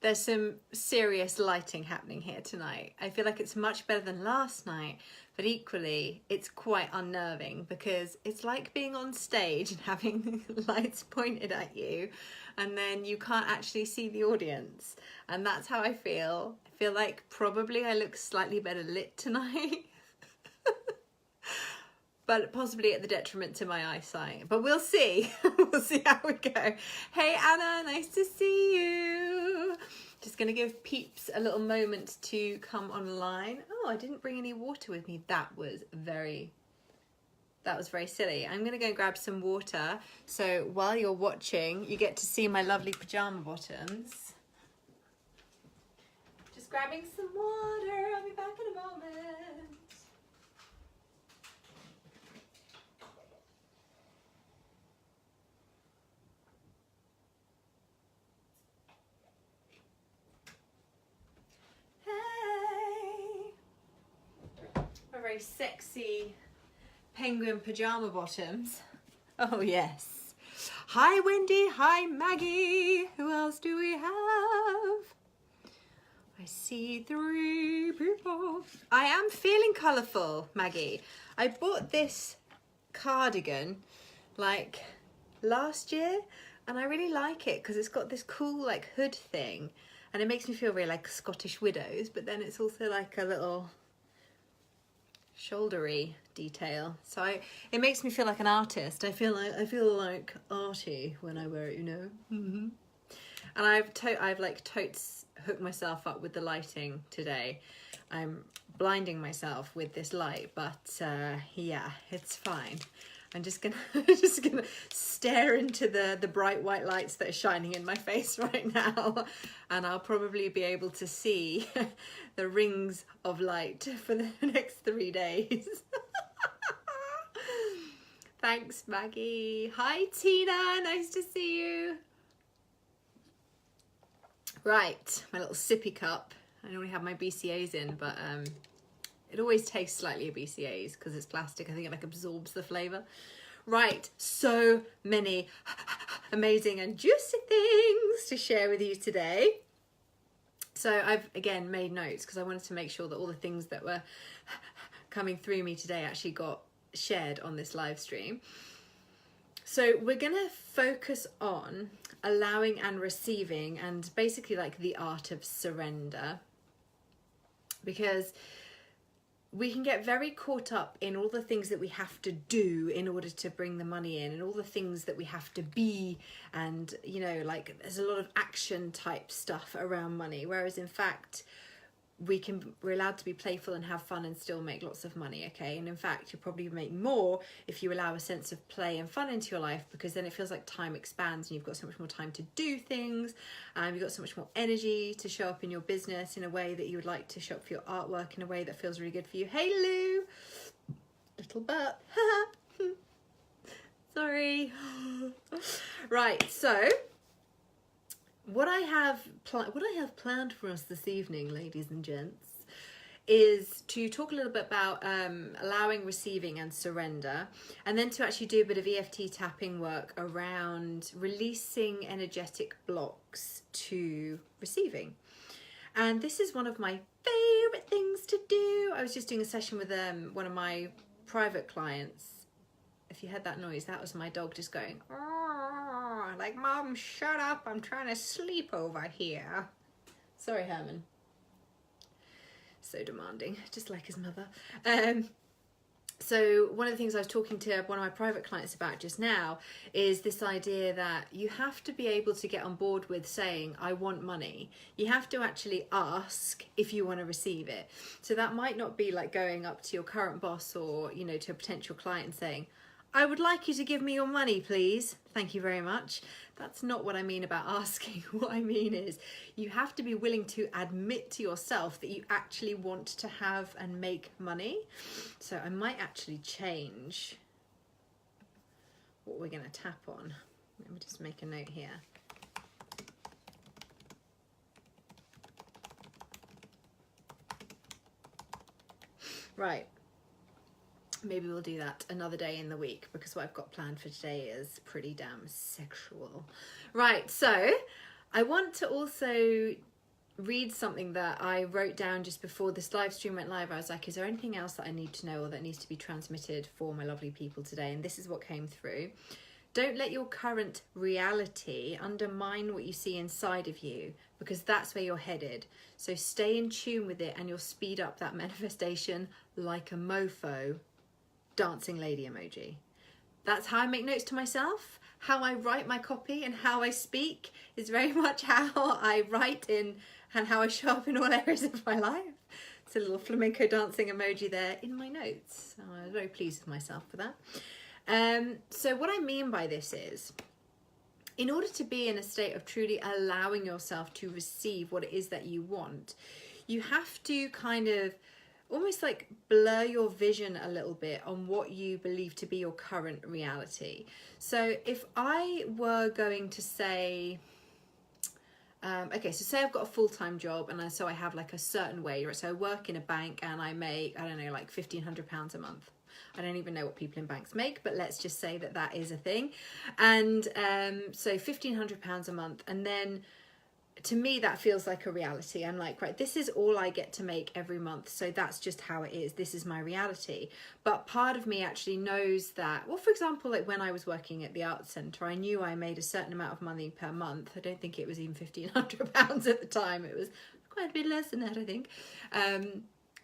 there's some serious lighting happening here tonight. I feel like it's much better than last night, but equally it's quite unnerving because it's like being on stage and having lights pointed at you and then you can't actually see the audience. And that's how I feel. I feel like probably I look slightly better lit tonight. But possibly at the detriment to my eyesight. But we'll see. We'll see how we go. Hey Anna, nice to see you. Just gonna give peeps a little moment to come online. Oh, I didn't bring any water with me. That was very silly. I'm gonna go grab some water. So while you're watching, you get to see my lovely pajama bottoms. Just grabbing some water. I'll be back in a moment. Very sexy penguin pajama bottoms. Oh yes. Hi Wendy, hi Maggie. Who else do we have? I see 3 people. I am feeling colourful, Maggie. I bought this cardigan like last year and I really like it because it's got this cool like hood thing and it makes me feel very like Scottish widows, but then it's also like a little shouldery detail, so it makes me feel like an artist. I feel like arty when I wear it, you know. And I've like totes hooked myself up with the lighting today. I'm blinding myself with this light, but yeah, it's fine. I'm just gonna stare into the bright white lights that are shining in my face right now, and I'll probably be able to see the rings of light for the next 3 days. Thanks, Maggie. Hi, Tina. Nice to see you. Right, my little sippy cup. I normally have my BCAs in, but it always tastes slightly of BCAs because it's plastic. I think it like absorbs the flavour. Right, so many amazing and juicy things to share with you today. So I've again made notes because I wanted to make sure that all the things that were coming through me today actually got shared on this live stream. So we're gonna focus on allowing and receiving and basically like the art of surrender, because we can get very caught up in all the things that we have to do in order to bring the money in and all the things that we have to be, and you know, like there's a lot of action type stuff around money, whereas in fact we're allowed to be playful and have fun and still make lots of money, okay? And in fact you'll probably make more if you allow a sense of play and fun into your life, because then it feels like time expands and you've got so much more time to do things, and you've got so much more energy to show up in your business in a way that you would like to show up for your artwork in a way that feels really good for you. Hey Lou, little burp. Sorry. Right, so what I have planned for us this evening, ladies and gents, is to talk a little bit about allowing, receiving and surrender, and then to actually do a bit of EFT tapping work around releasing energetic blocks to receiving. And this is one of my favorite things to do. I was just doing a session with one of my private clients. If you heard that noise, that was my dog just going, like, Mom, shut up, I'm trying to sleep over here. Sorry, Herman. So demanding, just like his mother. So one of the things I was talking to one of my private clients about just now is this idea that you have to be able to get on board with saying, I want money. You have to actually ask if you want to receive it. So that might not be like going up to your current boss or, you know, to a potential client and saying, I would like you to give me your money, please. Thank you very much. That's not what I mean about asking. What I mean is you have to be willing to admit to yourself that you actually want to have and make money. So I might actually change what we're going to tap on. Let me just make a note here. Right. Maybe we'll do that another day in the week, because what I've got planned for today is pretty damn sexual. Right, so I want to also read something that I wrote down just before this live stream went live. I was like, is there anything else that I need to know or that needs to be transmitted for my lovely people today? And this is what came through. Don't let your current reality undermine what you see inside of you, because that's where you're headed. So stay in tune with it and you'll speed up that manifestation like a mofo. Dancing lady emoji. That's how I make notes to myself. How I write my copy and how I speak is very much how I write in and how I show up in all areas of my life. It's a little flamenco dancing emoji there in my notes. I was very pleased with myself for that. So what I mean by this is, in order to be in a state of truly allowing yourself to receive what it is that you want, you have to kind of almost like blur your vision a little bit on what you believe to be your current reality. So if I were going to say, okay, so say I've got a full-time job and so I have like a certain wage, right? So I work in a bank and I make, I don't know, like £1,500 a month. I don't even know what people in banks make, but let's just say that that is a thing. And so £1,500 a month, and then to me that feels like a reality. I'm like, right, this is all I get to make every month, so that's just how it is. This is my reality. But part of me actually knows that, well, for example, like when I was working at the arts centre, I knew I made a certain amount of money per month. I don't think it was even £1,500 at the time. It was quite a bit less than that, I think.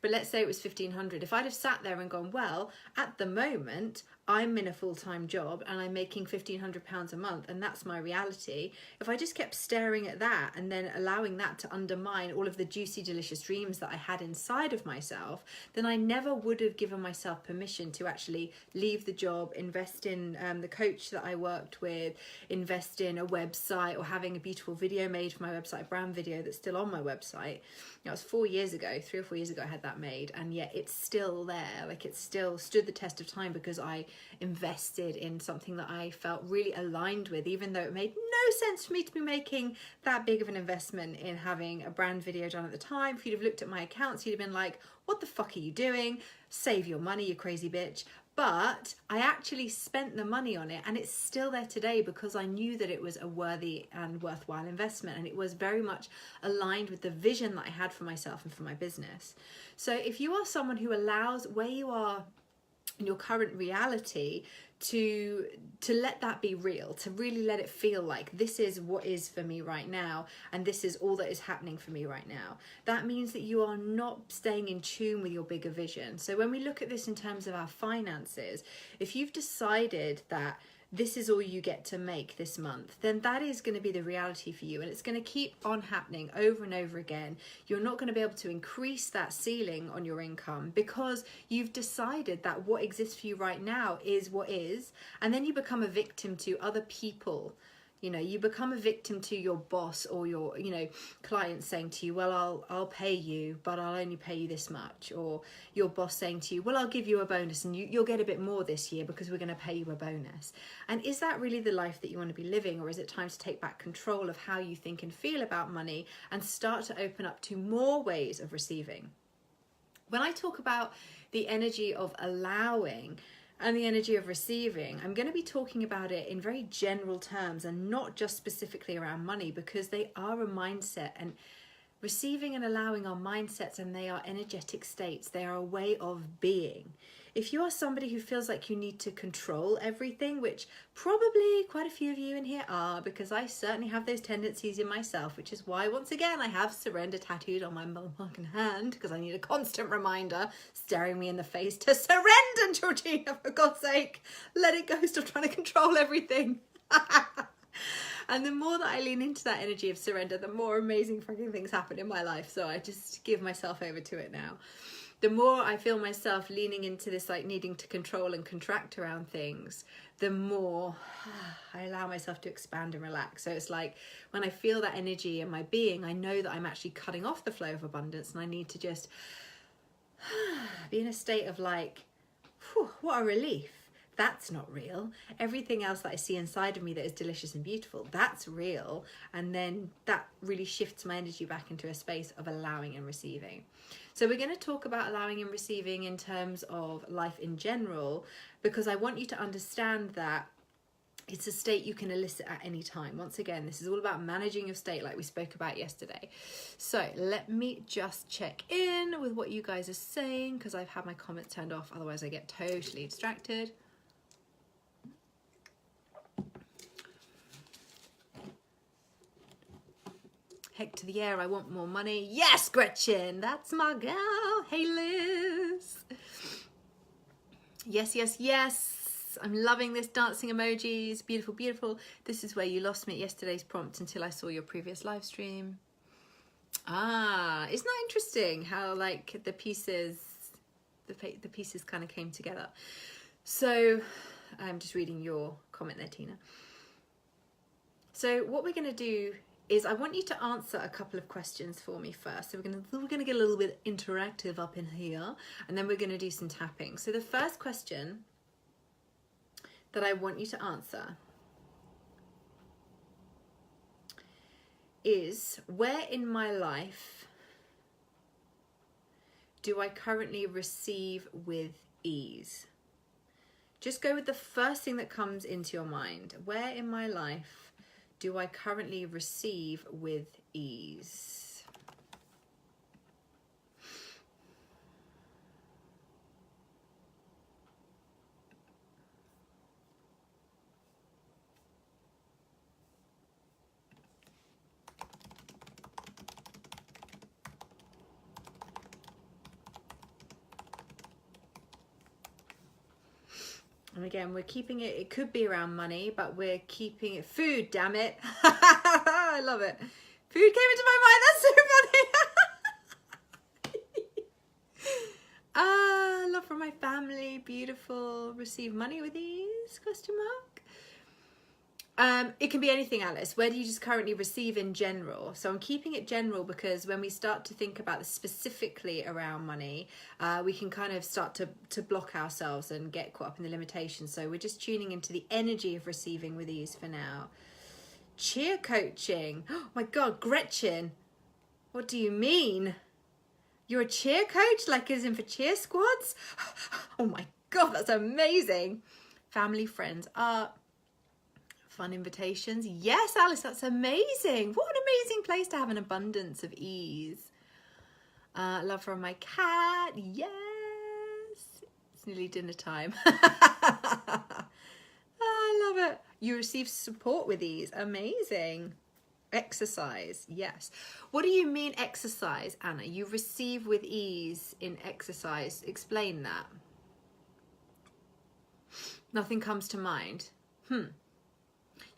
But let's say it was 1,500. If I'd have sat there and gone, well, at the moment, I'm in a full-time job and I'm making £1,500 a month and that's my reality. If I just kept staring at that and then allowing that to undermine all of the juicy, delicious dreams that I had inside of myself, then I never would have given myself permission to actually leave the job, invest in the coach that I worked with, invest in a website or having a beautiful video made for my website, a brand video that's still on my website. It was 4 years ago, 3 or 4 years ago I had that made, and yet it's still there. Like, it still stood the test of time because I invested in something that I felt really aligned with, even though it made no sense for me to be making that big of an investment in having a brand video done at the time. If you'd have looked at my accounts, you'd have been like, what the fuck are you doing? Save your money, you crazy bitch. But I actually spent the money on it and it's still there today because I knew that it was a worthy and worthwhile investment, and it was very much aligned with the vision that I had for myself and for my business. So if you are someone who allows where you are in your current reality to let that be real, to really let it feel like this is what is for me right now and this is all that is happening for me right now, that means that you are not staying in tune with your bigger vision. So when we look at this in terms of our finances, if you've decided that this is all you get to make this month, then that is going to be the reality for you, and it's going to keep on happening over and over again. You're not going to be able to increase that ceiling on your income because you've decided that what exists for you right now is what is, and then you become a victim to other people. You know, you become a victim to your boss or your, client saying to you, well, I'll pay you, but I'll only pay you this much. Or your boss saying to you, well, I'll give you a bonus and you'll get a bit more this year because we're going to pay you a bonus. And is that really the life that you want to be living? Or is it time to take back control of how you think and feel about money and start to open up to more ways of receiving? When I talk about the energy of allowing and the energy of receiving, I'm going to be talking about it in very general terms and not just specifically around money, because they are a mindset, and receiving and allowing are mindsets, and they are energetic states. They are a way of being. If you are somebody who feels like you need to control everything, which probably quite a few of you in here are, because I certainly have those tendencies in myself, which is why, once again, I have surrender tattooed on my motherfucking hand, because I need a constant reminder staring me in the face to surrender, Georgina, for God's sake. Let it go. Stop trying to control everything. And the more that I lean into that energy of surrender, the more amazing fucking things happen in my life. So I just give myself over to it now. The more I feel myself leaning into this, like needing to control and contract around things, the more I allow myself to expand and relax. So it's like when I feel that energy in my being, I know that I'm actually cutting off the flow of abundance, and I need to just be in a state of like, whew, what a relief. That's not real. Everything else that I see inside of me that is delicious and beautiful, that's real. And then that really shifts my energy back into a space of allowing and receiving. So we're going to talk about allowing and receiving in terms of life in general, because I want you to understand that It's a state you can elicit at any time. Once again, this is all about managing your state like we spoke about yesterday. So let me just check in with what you guys are saying, because I've had my comments turned off, otherwise I get totally distracted. Heck to the air, I want more money. Yes, Gretchen, that's my girl. Hey, Liz. Yes, yes, yes. I'm loving this dancing emojis. Beautiful, beautiful. This is where you lost me at yesterday's prompt until I saw your previous live stream. Ah, isn't that interesting how like the pieces kind of came together? So I'm just reading your comment there, Tina. So what we're going to do is I want you to answer a couple of questions for me first. So we're gonna get a little bit interactive up in here, and then we're gonna do some tapping. So the first question that I want you to answer is, where in my life do I currently receive with ease? Just go with the first thing that comes into your mind. Where in my life do I currently receive with ease? And again, we're keeping it, it could be around money, but we're keeping it, food, damn it. I love it. Food came into my mind, that's so funny. Love from my family, beautiful. Receive money with ease, question mark. It can be anything, Alice. Where do you just currently receive in general? So I'm keeping it general because when we start to think about this specifically around money, we can kind of start to block ourselves and get caught up in the limitations. So we're just tuning into the energy of receiving with ease for now. Cheer coaching. Oh my God, Gretchen, what do you mean? You're a cheer coach, like as in for cheer squads? Oh my God, that's amazing. Family, friends, art. Fun invitations. Yes, Alice, that's amazing. What an amazing place to have an abundance of ease. Love from my cat. Yes. It's nearly dinner time. I love it. You receive support with ease. Amazing. Exercise. Yes. What do you mean exercise, Anna? You receive with ease in exercise. Explain that. Nothing comes to mind.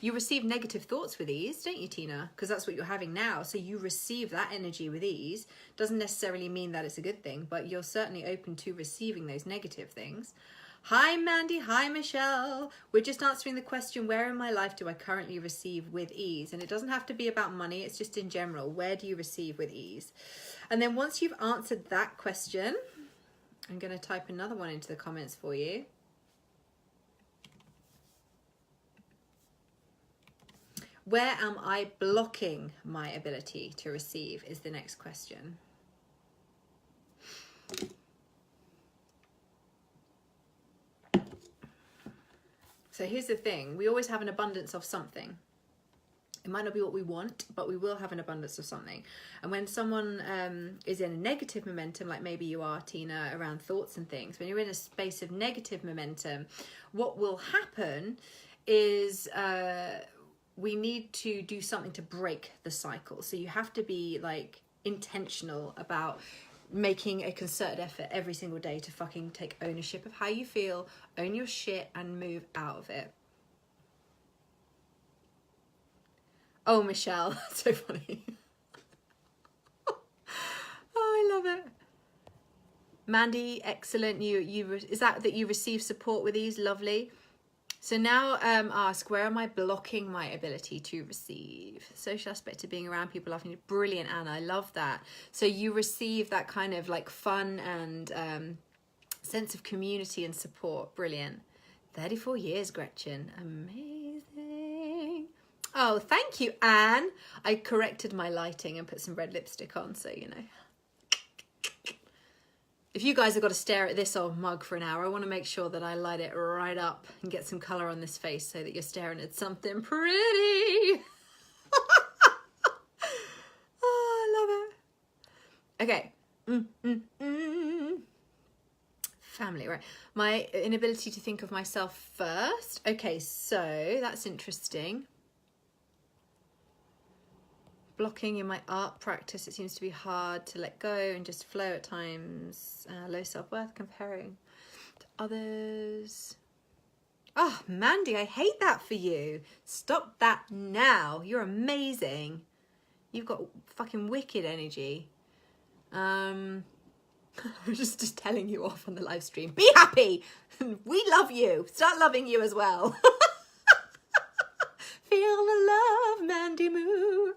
You receive negative thoughts with ease, don't you, Tina? Because that's what you're having now. So you receive that energy with ease. Doesn't necessarily mean that it's a good thing, but you're certainly open to receiving those negative things. Hi, Mandy. Hi, Michelle. We're just answering the question, where in my life do I currently receive with ease? And it doesn't have to be about money. It's just in general. Where do you receive with ease? And then once you've answered that question, I'm going to type another one into the comments for you. Where am I blocking my ability to receive is the next question. So here's the thing. We always have an abundance of something. It might not be what we want, but we will have an abundance of something. And when someone is in a negative momentum, like maybe you are, Tina, around thoughts and things, when you're in a space of negative momentum, what will happen is we need to do something to break the cycle. So you have to be like intentional about making a concerted effort every single day to fucking take ownership of how you feel, own your shit, and move out of it. Oh, Michelle, that's so funny. Oh, I love it. Mandy, excellent. Is that you receive support with ease? Lovely. So now ask, where am I blocking my ability to receive? Social aspect of being around people laughing. Brilliant, Anna. I love that. So you receive that kind of like fun and sense of community and support. Brilliant. 34 years, Gretchen. Amazing. Oh, thank you, Anne. I corrected my lighting and put some red lipstick on, so you know. if you guys have got to stare at this old mug for an hour, I want to make sure that I light it right up and get some colour on this face so that you're staring at something pretty. Oh, I love it. Okay. Family, right? My inability to think of myself first. Okay, so that's interesting. Blocking in my art practice, it seems to be hard to let go and just flow at times. Low self-worth, comparing to others. Oh, Mandy, I hate that for you. Stop that now. You're amazing. You've got fucking wicked energy. I'm just telling you off on the live stream. Be happy. We love you. Start loving you as well. Feel the love, Mandy Moo.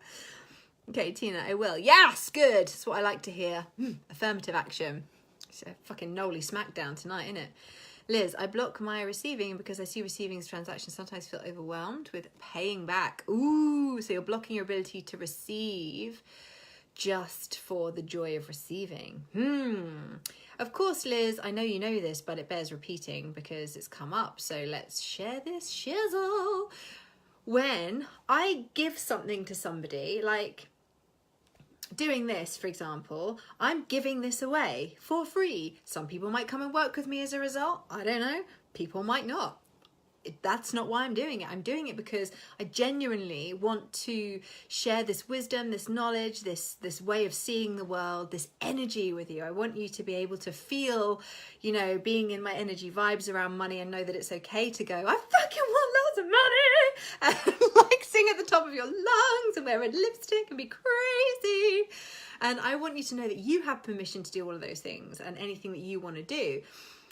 Okay, Tina, I will. Yes, good. That's what I like to hear. Affirmative action. It's a fucking Nolly smackdown tonight, isn't it? Liz, I block my receiving because I see receiving's transactions sometimes feel overwhelmed with paying back. Ooh, so you're blocking your ability to receive just for the joy of receiving. Of course, Liz, I know you know this, but it bears repeating because it's come up. So let's share this shizzle. When I give something to somebody, like doing this, for example, I'm giving this away for free. Some people might come and work with me as a result. I don't know. People might not. That's not why I'm doing it. I'm doing it because I genuinely want to share this wisdom, this knowledge, this way of seeing the world, this energy with you. I want you to be able to feel, you know, being in my energy vibes around money and know that it's okay to go, I fucking want lots of money, and like sing at the top of your lungs and wear red lipstick and be crazy. And I want you to know that you have permission to do all of those things and anything that you want to do.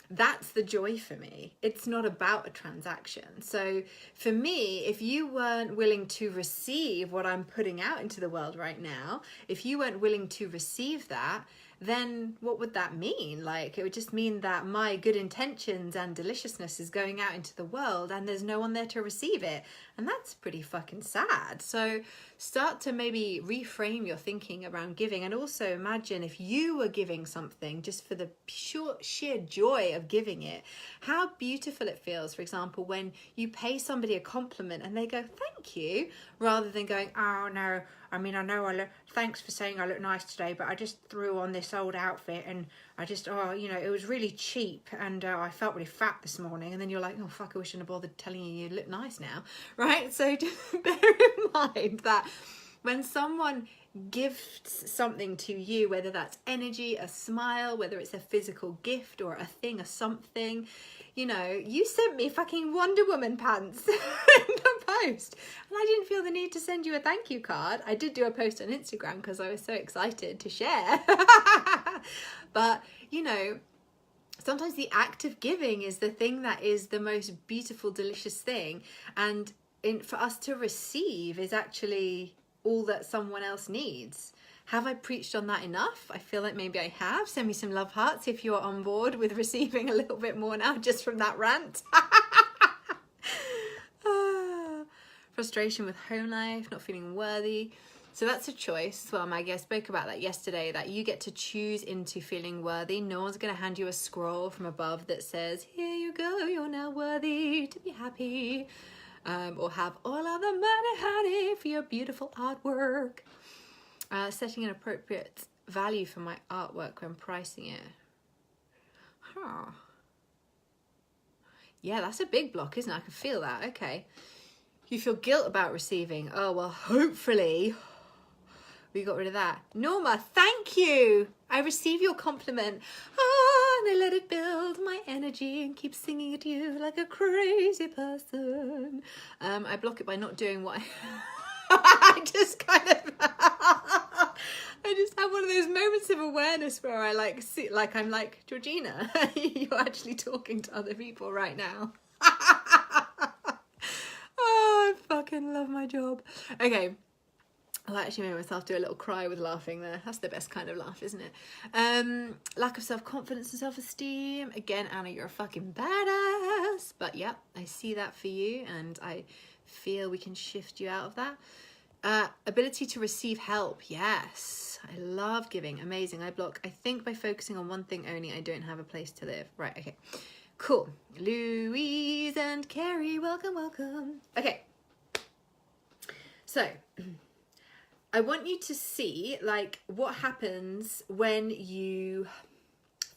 That's the joy for me. It's not about a transaction. So for me, if you weren't willing to receive what I'm putting out into the world right now, if you weren't willing to receive that, then what would that mean? Like, it would just mean that my good intentions and deliciousness is going out into the world and there's no one there to receive it. And that's pretty fucking sad. So start to maybe reframe your thinking around giving, and also imagine if you were giving something just for the sheer joy of giving it, how beautiful it feels. For example, when you pay somebody a compliment and they go, thank you, rather than going, oh no, I mean, I know thanks for saying I look nice today, but I just threw on this old outfit and I just, oh, you know, it was really cheap and I felt really fat this morning. And then you're like, oh, fuck, I wish I hadn't bothered telling you look nice now, right? So just bear in mind that when someone gifts something to you, whether that's energy, a smile, whether it's a physical gift or a thing, a something, you know, you sent me fucking Wonder Woman pants in the post and I didn't feel the need to send you a thank you card. I did do a post on Instagram because I was so excited to share. But, you know, sometimes the act of giving is the thing that is the most beautiful, delicious thing. And for us to receive is actually all that someone else needs. Have I preached on that enough? I feel like maybe I have. Send me some love hearts if you're on board with receiving a little bit more now just from that rant. Frustration with home life, not feeling worthy. So that's a choice. Well, Maggie, I spoke about that yesterday, that you get to choose into feeling worthy. No one's going to hand you a scroll from above that says, here you go, you're now worthy to be happy. Or have all of the money, honey, for your beautiful artwork. Setting an appropriate value for my artwork when pricing it. Huh. Yeah, that's a big block, isn't it? I can feel that. Okay. You feel guilt about receiving. Oh, well, hopefully we got rid of that. Norma, thank you. I receive your compliment. And I let it build my energy and keep singing at you like a crazy person. I block it by not doing what I just kind of I just have one of those moments of awareness where I like see, like I'm like, Georgina, you're actually talking to other people right now. Oh, I fucking love my job. Okay. I actually made myself do a little cry with laughing there. That's the best kind of laugh, isn't it? Lack of self-confidence and self-esteem. Again, Anna, you're a fucking badass. But yeah, I see that for you and I feel we can shift you out of that. Ability to receive help. Yes. I love giving. Amazing. I block. I think by focusing on one thing only, I don't have a place to live. Right. Okay. Cool. Louise and Carrie, welcome, welcome. Okay. So I want you to see like what happens when you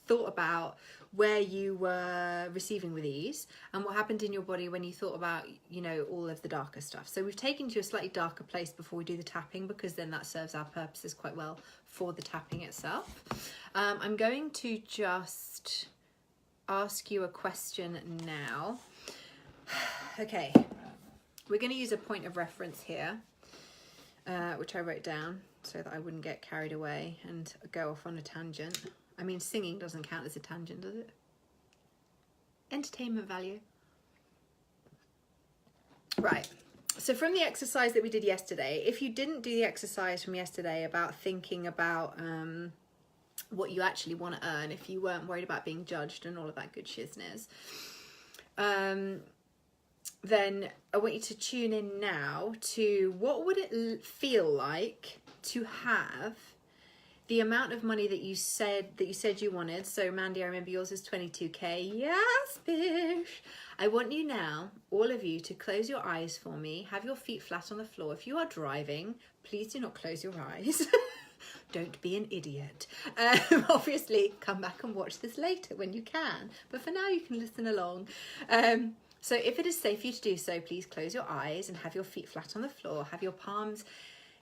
thought about where you were receiving with ease and what happened in your body when you thought about, you know, all of the darker stuff. So we've taken you to a slightly darker place before we do the tapping, because then that serves our purposes quite well for the tapping itself. I'm going to just ask you a question now. Okay, we're going to use a point of reference here, which I wrote down so that I wouldn't get carried away and go off on a tangent. I mean, singing doesn't count as a tangent, does it? Entertainment value. Right. So from the exercise that we did yesterday, if you didn't do the exercise from yesterday about thinking about what you actually want to earn, if you weren't worried about being judged and all of that good shizness, then I want you to tune in now to what would it feel like to have the amount of money that you said you wanted. So Mandy, I remember yours is 22k. Yes, bish. I want you now, all of you, to close your eyes for me. Have your feet flat on the floor. If you are driving, please do not close your eyes. Don't be an idiot. Obviously, come back and watch this later when you can. But for now, you can listen along. So if it is safe for you to do so, please close your eyes and have your feet flat on the floor. Have your palms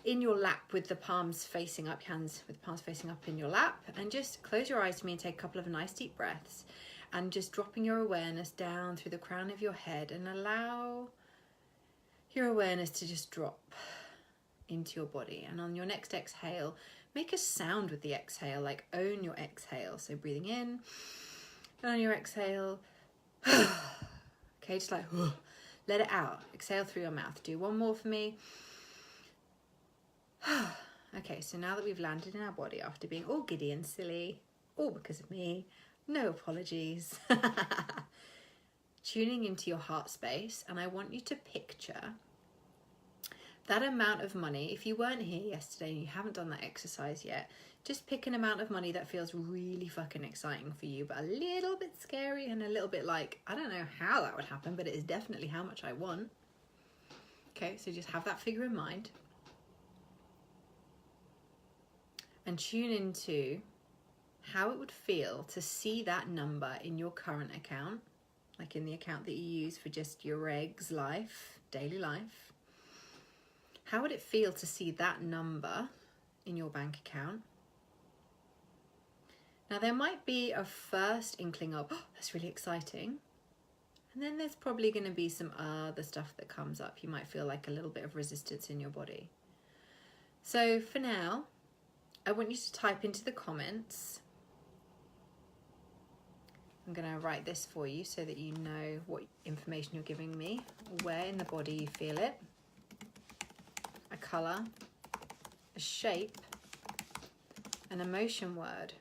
in your lap with the palms facing up, hands with the palms facing up in your lap, and just close your eyes to me and take a couple of nice deep breaths, and just dropping your awareness down through the crown of your head, and allow your awareness to just drop into your body. And on your next exhale, make a sound with the exhale, like own your exhale. So breathing in, and on your exhale, okay, just like let it out. Exhale through your mouth. Do one more for me. Okay, so now that we've landed in our body after being all giddy and silly, all because of me, no apologies. Tuning into your heart space, and I want you to picture that amount of money. If you weren't here yesterday and you haven't done that exercise yet, just pick an amount of money that feels really fucking exciting for you, but a little bit scary and a little bit like, I don't know how that would happen, but it is definitely how much I want. Okay, so just have that figure in mind. And tune into how it would feel to see that number in your current account, like in the account that you use for just your regs life, daily life. How would it feel to see that number in your bank account? Now there might be a first inkling of, oh, that's really exciting. And then there's probably going to be some other stuff that comes up. You might feel like a little bit of resistance in your body. So for now, I want you to type into the comments. I'm going to write this for you so that you know what information you're giving me, where in the body you feel it, a colour, a shape, an emotion word.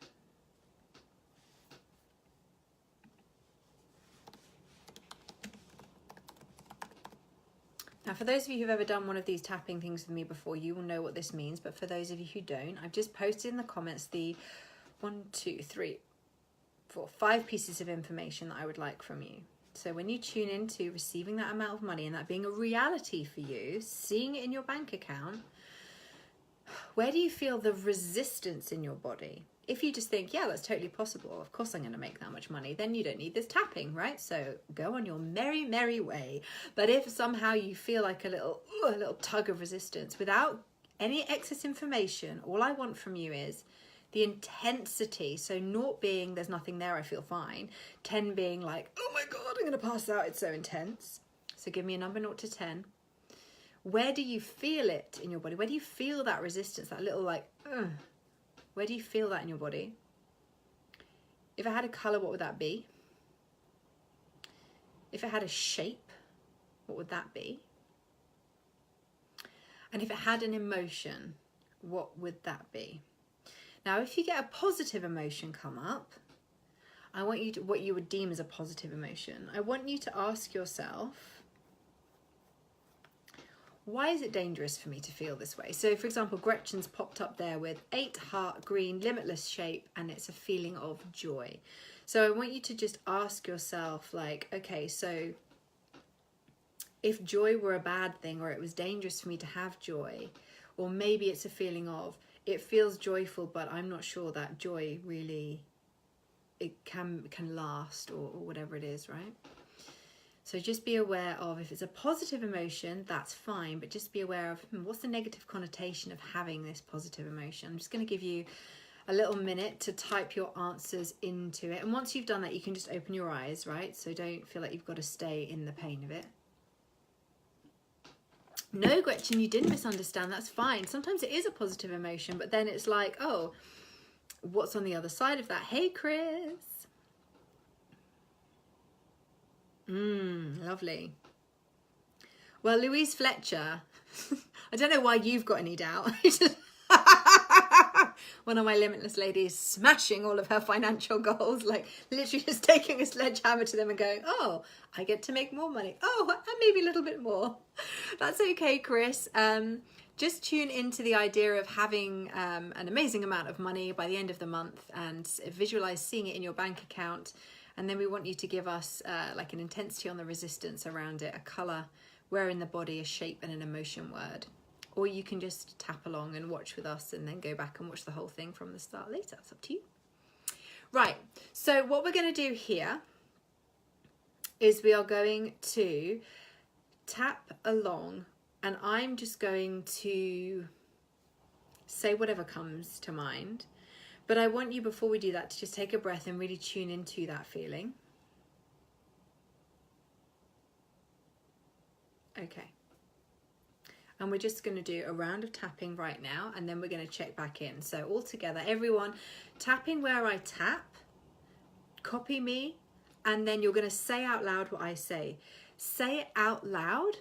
Now, for those of you who've ever done one of these tapping things with me before, you will know what this means. But for those of you who don't, I've just posted in the comments the 5 pieces of information that I would like from you. So when you tune into receiving that amount of money and that being a reality for you, seeing it in your bank account, where do you feel the resistance in your body? If you just think, yeah, that's totally possible, of course I'm going to make that much money, then you don't need this tapping, right? So go on your merry, merry way. But if somehow you feel like a little tug of resistance without any excess information, all I want from you is the intensity. So 0 being there's nothing there, I feel fine. 10 being like, oh my God, I'm going to pass out, it's so intense. So give me a number 0 to 10. Where do you feel it in your body? Where do you feel that resistance, that little like, where do you feel that in your body? If it had a colour, what would that be? If it had a shape, what would that be? And if it had an emotion, what would that be? Now, if you get a positive emotion come up, I want you to, what you would deem as a positive emotion, I want you to ask yourself, why is it dangerous for me to feel this way? So for example, Gretchen's popped up there with 8 heart green, limitless shape, and it's a feeling of joy. So I want you to just ask yourself, like, okay, so if joy were a bad thing, or it was dangerous for me to have joy, or maybe it's a feeling of, it feels joyful, but I'm not sure that joy really, it can last, or whatever it is, right? So just be aware of, if it's a positive emotion, that's fine, but just be aware of what's the negative connotation of having this positive emotion. I'm just going to give you a little minute to type your answers into it. And once you've done that, you can just open your eyes, right? So don't feel like you've got to stay in the pain of it. No, Gretchen, you didn't misunderstand. That's fine. Sometimes it is a positive emotion, but then it's like, oh, what's on the other side of that? Hey, Chris. Lovely. Well, Louise Fletcher, I don't know why you've got any doubt. One of my limitless ladies smashing all of her financial goals, like literally just taking a sledgehammer to them and going, oh, I get to make more money. Oh, and maybe a little bit more. That's okay, Chris. Just tune into the idea of having an amazing amount of money by the end of the month, and visualize seeing it in your bank account. And then we want you to give us like an intensity on the resistance around it, a colour, where in the body, a shape and an emotion word. Or you can just tap along and watch with us and then go back and watch the whole thing from the start later. It's up to you. Right, so what we're going to do here is we are going to tap along, and I'm just going to say whatever comes to mind. But I want you, before we do that, to just take a breath and really tune into that feeling. Okay. And we're just going to do a round of tapping right now, and then we're going to check back in. So all together, everyone, tapping where I tap, copy me, and then you're going to say out loud what I say. Say it out loud,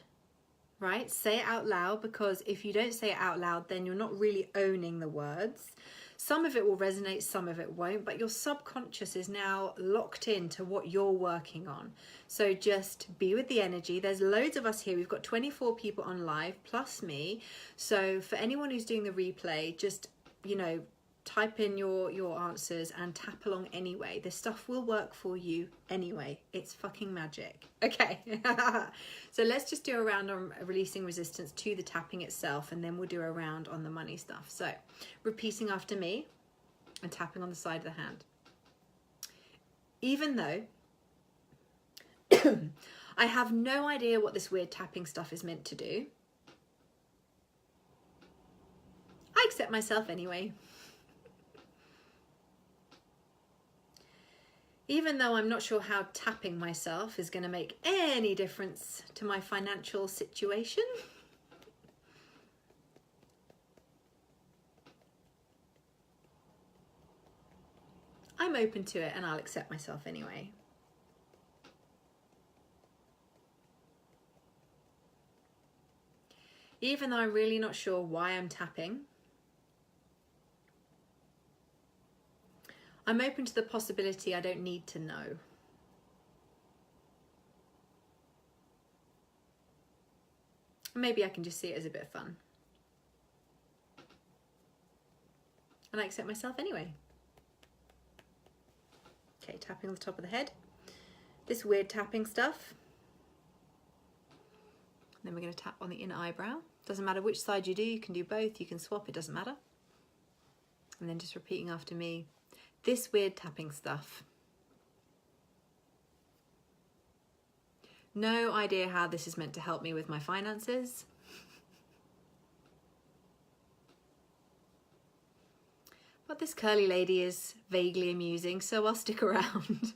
right? Say it out loud, because if you don't say it out loud, then you're not really owning the words. Some of it will resonate, some of it won't, but your subconscious is now locked into what you're working on. So just be with the energy. There's loads of us here. We've got 24 people on live plus me. So for anyone who's doing the replay, just, you know, type in your answers and tap along anyway. This stuff will work for you anyway. It's fucking magic. Okay. So let's just do a round on releasing resistance to the tapping itself, and then we'll do a round on the money stuff. So repeating after me and tapping on the side of the hand. Even though I have no idea what this weird tapping stuff is meant to do, I accept myself anyway. Even though I'm not sure how tapping myself is going to make any difference to my financial situation, I'm open to it, and I'll accept myself anyway. Even though I'm really not sure why I'm tapping, I'm open to the possibility I don't need to know. Maybe I can just see it as a bit of fun. And I accept myself anyway. Okay, tapping on the top of the head. This weird tapping stuff. And then we're going to tap on the inner eyebrow. Doesn't matter which side you do, you can do both, you can swap, it doesn't matter. And then just repeating after me. This weird tapping stuff. No idea how this is meant to help me with my finances. But this curly lady is vaguely amusing, so I'll stick around.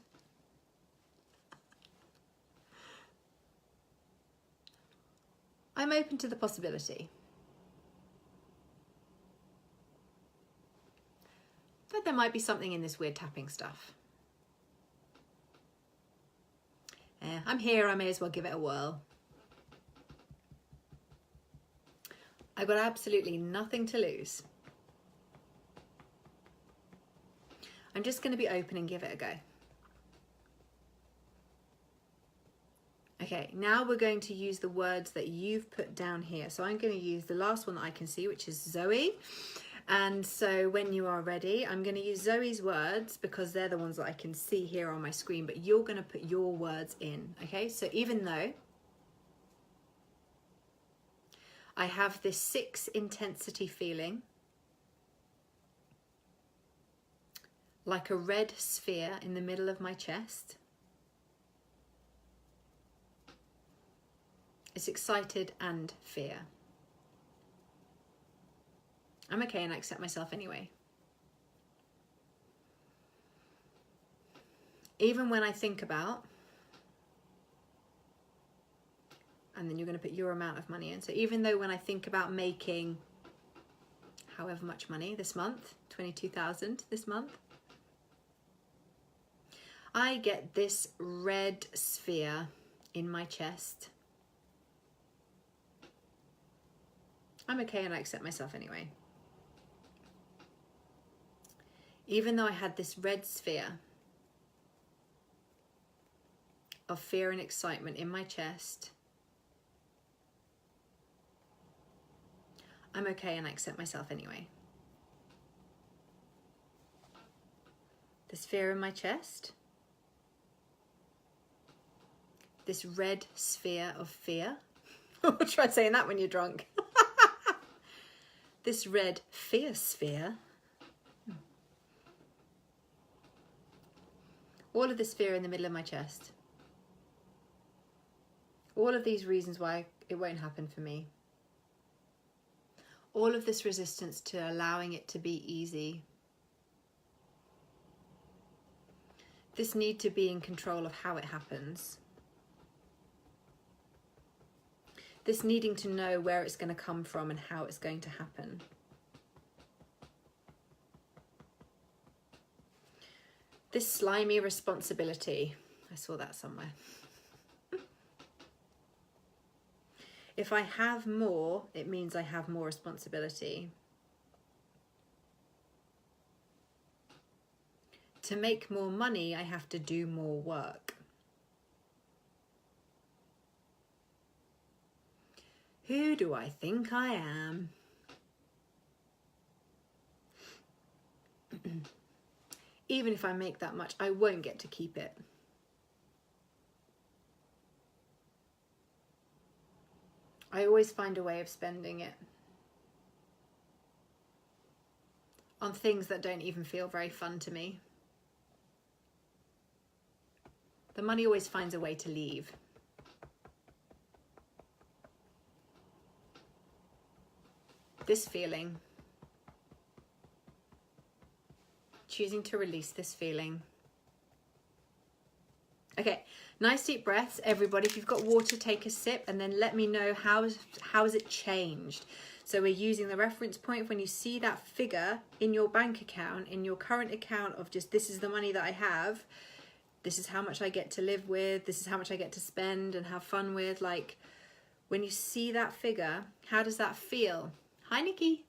I'm open to the possibility that there might be something in this weird tapping stuff. I'm here, I may as well give it a whirl. I've got absolutely nothing to lose. I'm just going to be open and give it a go. Okay, now we're going to use the words that you've put down here. So I'm going to use the last one that I can see, which is Zoe. And so when you are ready, I'm going to use Zoe's words because they're the ones that I can see here on my screen, but you're going to put your words in. Okay, so even though I have this 6 intensity feeling, like a red sphere in the middle of my chest, it's excited and fear. I'm okay and I accept myself anyway. Even when I think about, and then you're going to put your amount of money in. So even though when I think about making however much money this month, 22,000 this month, I get this red sphere in my chest. I'm okay and I accept myself anyway. Even though I had this red sphere of fear and excitement in my chest, I'm okay and I accept myself anyway. This fear in my chest, this red sphere of fear. Try saying that when you're drunk. This red fear sphere. All of this fear in the middle of my chest. All of these reasons why it won't happen for me. All of this resistance to allowing it to be easy. This need to be in control of how it happens. This needing to know where it's going to come from and how it's going to happen. This slimy responsibility. I saw that somewhere. If I have more, it means I have more responsibility. To make more money, I have to do more work. Who do I think I am? Even if I make that much, I won't get to keep it. I always find a way of spending it on things that don't even feel very fun to me. The money always finds a way to leave. This feeling, choosing to release this feeling. Okay, nice deep breaths, everybody. If you've got water, take a sip and then let me know how has it changed. So we're using the reference point when you see that figure in your bank account, in your current account of just this is the money that I have, this is how much I get to live with, this is how much I get to spend and have fun with. Like when you see that figure, how does that feel? Hi, Nikki.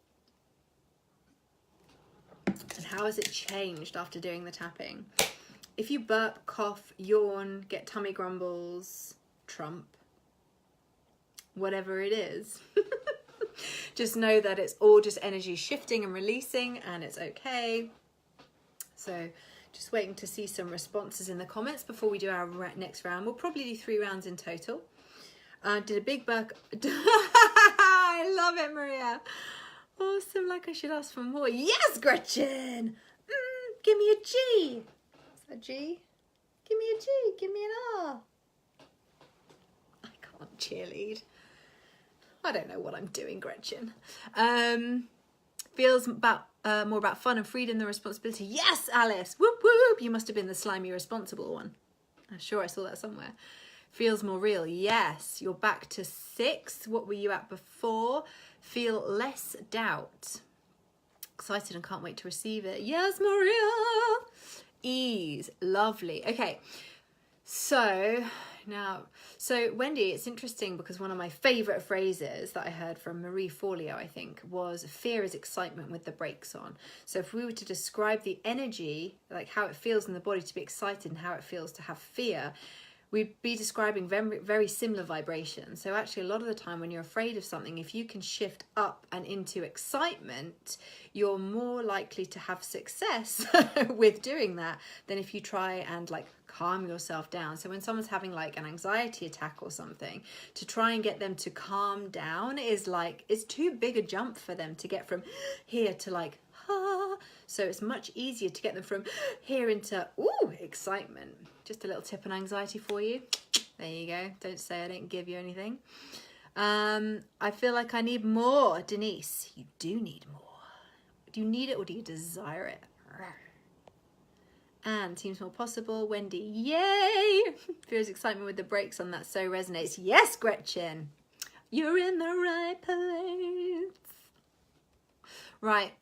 And how has it changed after doing the tapping? If you burp, cough, yawn, get tummy grumbles, trump, whatever it is, just know that it's all just energy shifting and releasing and it's okay. So just waiting to see some responses in the comments before we do our next round. We'll probably do 3 rounds in total. Did a big burp. I love it, Maria. Awesome, like I should ask for more. Yes, Gretchen. Give me a G. Is that G? Give me a G. Give me an R. I can't cheerlead. I don't know what I'm doing, Gretchen. Feels about more about fun and freedom than responsibility. Yes, Alice. Whoop whoop. You must have been the slimy responsible one. I'm sure I saw that somewhere. Feels more real. Yes, you're back to 6. What were you at before? Feel less doubt. Excited and can't wait to receive it. Yes, Maria. Ease. Lovely. Okay. So Wendy, it's interesting because one of my favorite phrases that I heard from Marie Forleo, I think, was fear is excitement with the brakes on. So if we were to describe the energy, like how it feels in the body to be excited and how it feels to have fear, we'd be describing very, very similar vibrations. So actually a lot of the time when you're afraid of something, if you can shift up and into excitement, you're more likely to have success with doing that than if you try and like calm yourself down. So when someone's having like an anxiety attack or something, to try and get them to calm down is like, it's too big a jump for them to get from here to like, ah. So it's much easier to get them from here into, ooh, excitement. Just a little tip on anxiety for you. There you go. Don't say I didn't give you anything. I feel like I need more. Denise, you do need more. Do you need it or do you desire it? And seems more possible. Wendy, yay! Feels excitement with the brakes on that so resonates. Yes, Gretchen, you're in the right place. Right.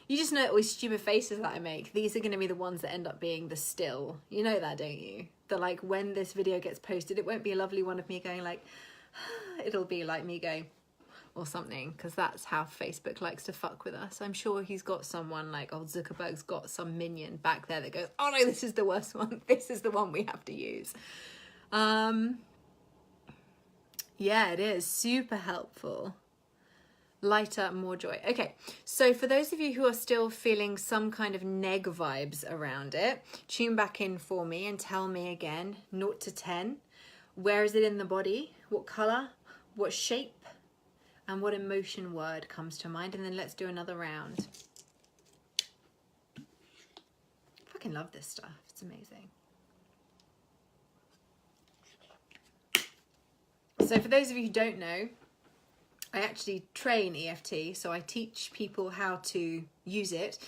You just know all these stupid faces that I make. These are going to be the ones that end up being the still. You know that, don't you? That like when this video gets posted, it won't be a lovely one of me going like, it'll be like me going or something, because that's how Facebook likes to fuck with us. I'm sure he's got someone like old Zuckerberg's got some minion back there that goes, oh no, this is the worst one. This is the one we have to use. Yeah, it is super helpful. Lighter, more joy. Okay, so for those of you who are still feeling some kind of neg vibes around it, tune back in for me and tell me again, 0 to 10, where is it in the body? What color? What shape? And what emotion word comes to mind? And then let's do another round. I fucking love this stuff. It's amazing. So for those of you who don't know, I actually train EFT, so I teach people how to use it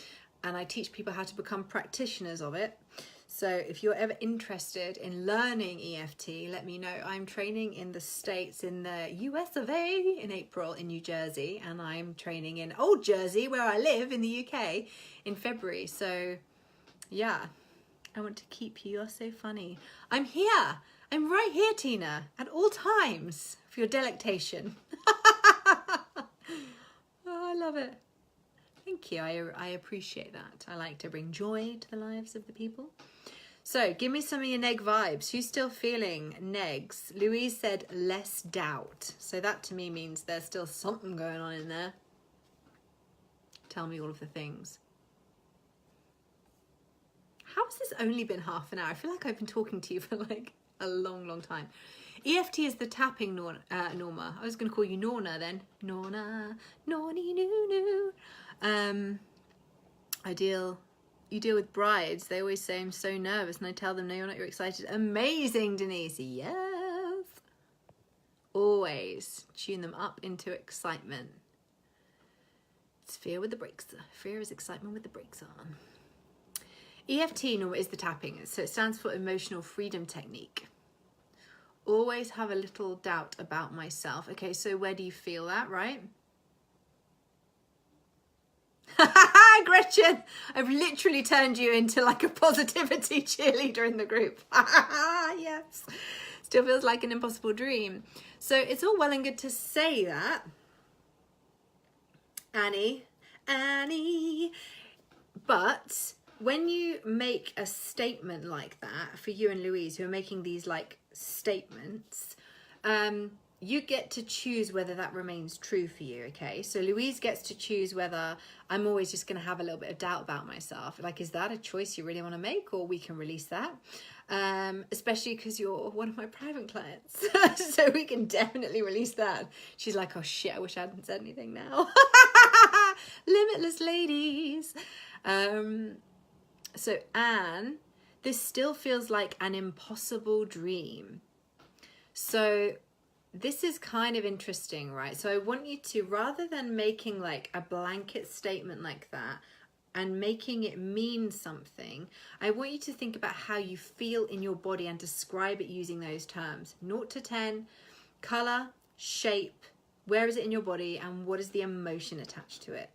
and I teach people how to become practitioners of it. So if you're ever interested in learning EFT, let me know. I'm training in the States, in the US of A in April in New Jersey, and I'm training in Old Jersey, where I live in the UK, in February. So yeah, I want to keep you. You're so funny. I'm here. I'm right here, Tina, at all times for your delectation. Oh, I love it. Thank you. I appreciate that. I like to bring joy to the lives of the people. So give me some of your neg vibes. Who's still feeling negs? Louise said less doubt. So that to me means there's still something going on in there. Tell me all of the things. How has this only been half an hour? I feel like I've been talking to you for like a long, long time. EFT is the tapping Norma. I was going to call you Norna then. Norna, Norny, noo, noo. You deal with brides. They always say I'm so nervous, and I tell them, no, you're not, you're excited. Amazing, Denise. Yes. Always tune them up into excitement. It's fear with the brakes. Fear is excitement with the brakes on. EFT, Norma, is the tapping. So it stands for Emotional Freedom Technique. Always have a little doubt about myself. Okay, so where do you feel that, right? Gretchen, I've literally turned you into like a positivity cheerleader in the group. Yes. Still feels like an impossible dream. So it's all well and good to say that. Annie. But when you make a statement like that, for you and Louise, who are making these like statements, you get to choose whether that remains true for you, okay? So Louise gets to choose whether I'm always just going to have a little bit of doubt about myself. Like, is that a choice you really want to make, or we can release that? Especially because you're one of my private clients. So we can definitely release that. She's like, oh shit, I wish I hadn't said anything now. Limitless ladies. So Anne, this still feels like an impossible dream. So this is kind of interesting, right? So I want you to, rather than making like a blanket statement like that and making it mean something, I want you to think about how you feel in your body and describe it using those terms. 0 to 10, color, shape, where is it in your body, and what is the emotion attached to it?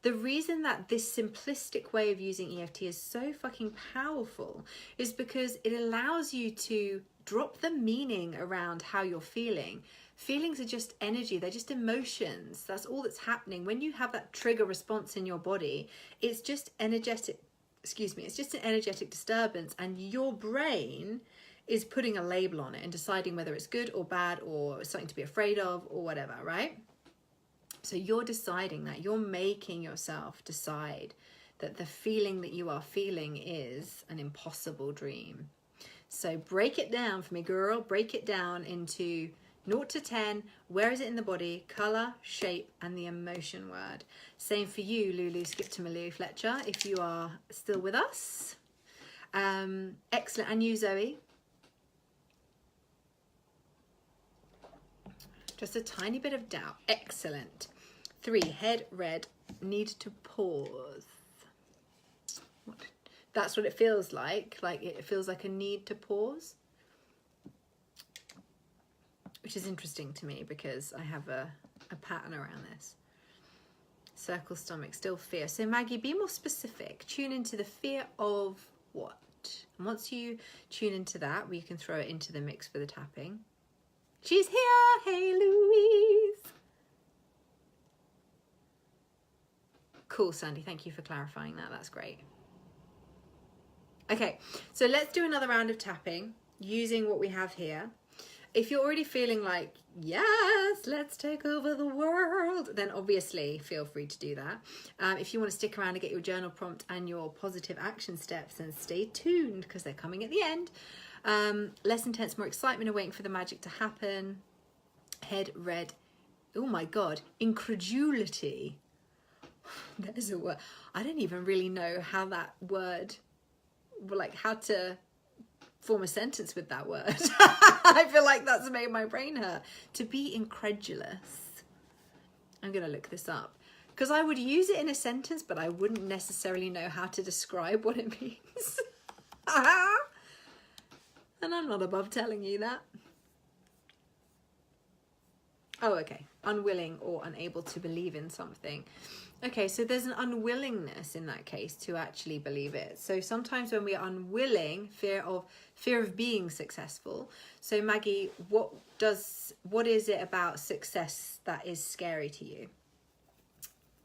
The reason that this simplistic way of using EFT is so fucking powerful is because it allows you to drop the meaning around how you're feeling. Feelings are just energy. They're just emotions. That's all that's happening. When you have that trigger response in your body, it's just energetic excuse me, it's just an energetic disturbance, and your brain is putting a label on it and deciding whether it's good or bad or something to be afraid of or whatever, right? So you're deciding that. You're making yourself decide that the feeling that you are feeling is an impossible dream. So break it down for me, girl. Break it down into 0 to 10. Where is it in the body? Color, shape, and the emotion word. Same for you, Lulu Skip to Malou Fletcher, if you are still with us. Excellent. And you, Zoe? Just a tiny bit of doubt. Excellent. 3, head red, need to pause. That's what it feels like. Like it feels like a need to pause. Which is interesting to me because I have a pattern around this. Circle stomach, still fear. So Maggie, be more specific. Tune into the fear of what? And once you tune into that, we can throw it into the mix for the tapping. She's here. Hey, Louise. Cool, Sandy. Thank you for clarifying that. That's great. Okay, so let's do another round of tapping using what we have here. If you're already feeling like, yes, let's take over the world, then obviously feel free to do that. If you want to stick around and get your journal prompt and your positive action steps, then stay tuned because they're coming at the end. Less intense, more excitement, and waiting for the magic to happen. Head red. Oh my God, incredulity. There's a word. I don't even really know how that word, like how to form a sentence with that word. I feel like that's made my brain hurt. To be incredulous. I'm going to look this up because I would use it in a sentence, but I wouldn't necessarily know how to describe what it means. And I'm not above telling you that. Oh, okay. Unwilling or unable to believe in something. Okay, so there's an unwillingness in that case to actually believe it. So sometimes when we are unwilling, fear of being successful. So Maggie, what is it about success that is scary to you?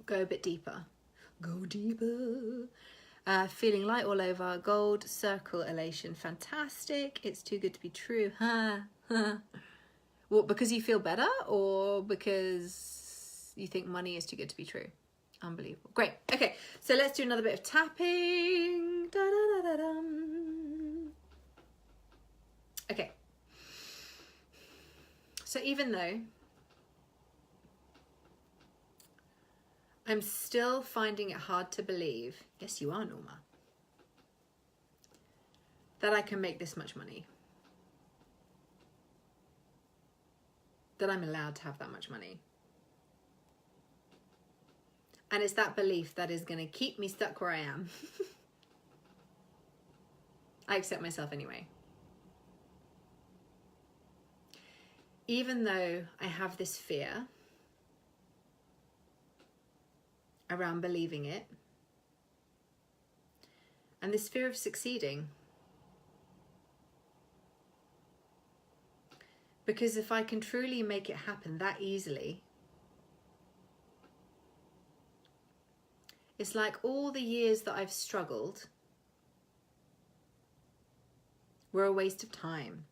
Go a bit deeper. Go deeper. Feeling light all over. Gold, circle, elation. Fantastic. It's too good to be true. Well, because you feel better or because you think money is too good to be true? Unbelievable. Great. Okay, so let's do another bit of tapping. Da, da, da, da, dum. Okay. So even though I'm still finding it hard to believe, yes you are, Norma, that I can make this much money. That I'm allowed to have that much money. And it's that belief that is going to keep me stuck where I am. I accept myself anyway. Even though I have this fear around believing it, and this fear of succeeding. Because if I can truly make it happen that easily, it's like all the years that I've struggled were a waste of time.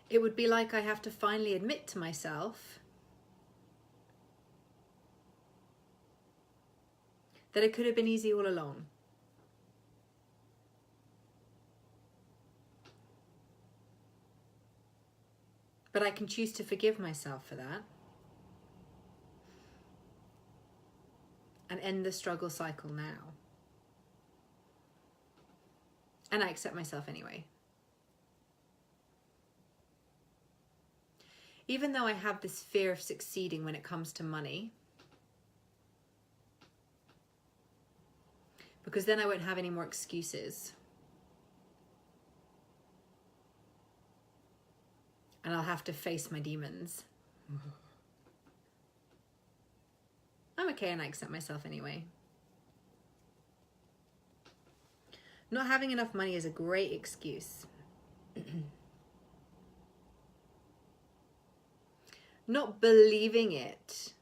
It would be like I have to finally admit to myself that it could have been easy all along. But I can choose to forgive myself for that and end the struggle cycle now. And I accept myself anyway. Even though I have this fear of succeeding when it comes to money, because then I won't have any more excuses. And I'll have to face my demons. I'm okay and I accept myself anyway. Not having enough money is a great excuse. Not believing it